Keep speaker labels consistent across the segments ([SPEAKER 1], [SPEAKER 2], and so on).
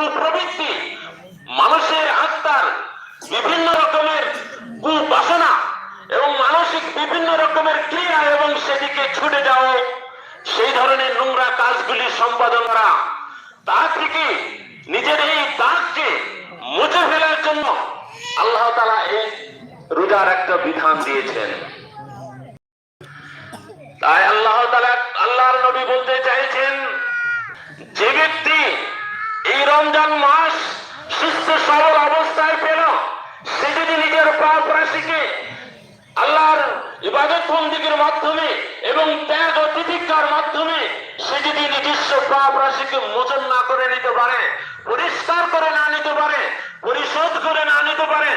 [SPEAKER 1] কুপ্রবৃত্তি, মানুষের আত্মার বিভিন্ন রকমের কুবাসনা এবং মানসিক বিভিন্ন রকমের ক্রিয়া এবং সেদিকে ছুটে যাওয়া, সেই ধরনের নোংরা কাজগুলি সম্পাদন করা, তা থেকে নিজের এই দাগকে মুছে ফেলার জন্য আল্লাহ তাআলা এই রোজার একটা বিধান দিয়েছেন। তাই আল্লাহ তাআলা, আল্লাহর নবী বলতে চাইছেন, যে ব্যক্তি এই রমজান মাস সুস্থ সবল অবস্থায় পেল, সে যদি নিজের পাপ রাশিকে আল্লাহর ইবাদত বন্দেগীর মাধ্যমে এবং ত্যাগ ও তিতিক্ষার মাধ্যমে সে যদি নিজস্ব পাপ রাশিকে মোচন না করে নিতে পারে, পরিষ্কার করে না নিতে পারে, পরিশোধ করে না নিতে পারে,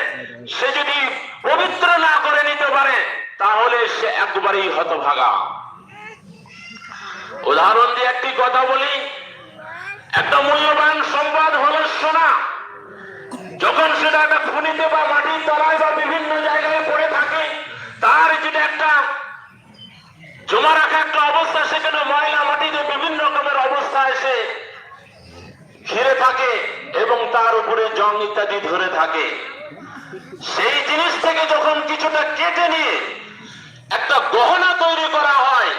[SPEAKER 1] সে যদি পবিত্র না করে নিতে পারে, তাহলে সে একবারেই হতভাগা। উদাহরণ দিয়ে একটি কথা বলি, একটা মূল্যবান সম্পদ হলো সোনা। যখন সেটা একটা খনিতে বা মাটির তলায় বা বিভিন্ন জায়গায় পড়ে থাকে, তার যেটা একটা জমা রাখা একটা অবস্থা, সেখানে ময়লা মাটিতে বিভিন্ন রকমের অবস্থা এসে ঘিরে থাকে এবং তার উপরে জং ইত্যাদি ধরে থাকে। সেই জিনিস থেকে যখন কিছুটা কেটে নিয়ে একটা গহনা তৈরি করা হয়,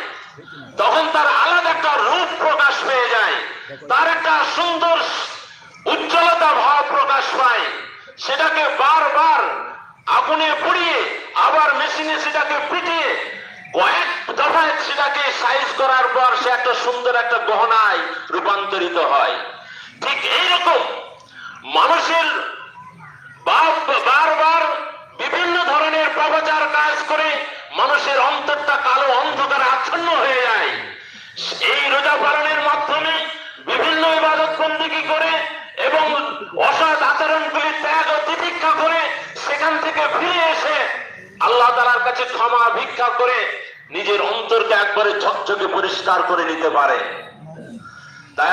[SPEAKER 1] তখন তার আলাদা একটা রূপ প্রকাশ পেয়ে যায়, তার একটা সুন্দর উজ্জ্বলতা ভাব প্রকাশ পায়। সেটাকে বারবার আগুনে পুড়িয়ে আবার মেশিনে সেটাকে পিটিয়ে কয়েক দফায় সেটাকে সাইজ করার পর সে একটা সুন্দর একটা গহনায় রূপান্তরিত হয়। ঠিক এইরকম মানুষের বারবার বিভিন্ন ধরনের পাপাচার কাজ করে মানুষের অন্তরটা কালো অন্ধকারে আচ্ছন্ন হয়ে যায়। এই রোজা পালনের মাধ্যমে বিভিন্ন ইবাদত বন্দেগী করে এবং অসৎ আচরণগুলি ত্যাগ ও তিতিক্ষা করে সেখান থেকে ফিরে এসে আল্লাহ তাআলার কাছে ক্ষমা ভিক্ষা করে নিজের অন্তরকে একবারে ঝকঝকে পরিষ্কার করে নিতে পারে। তাই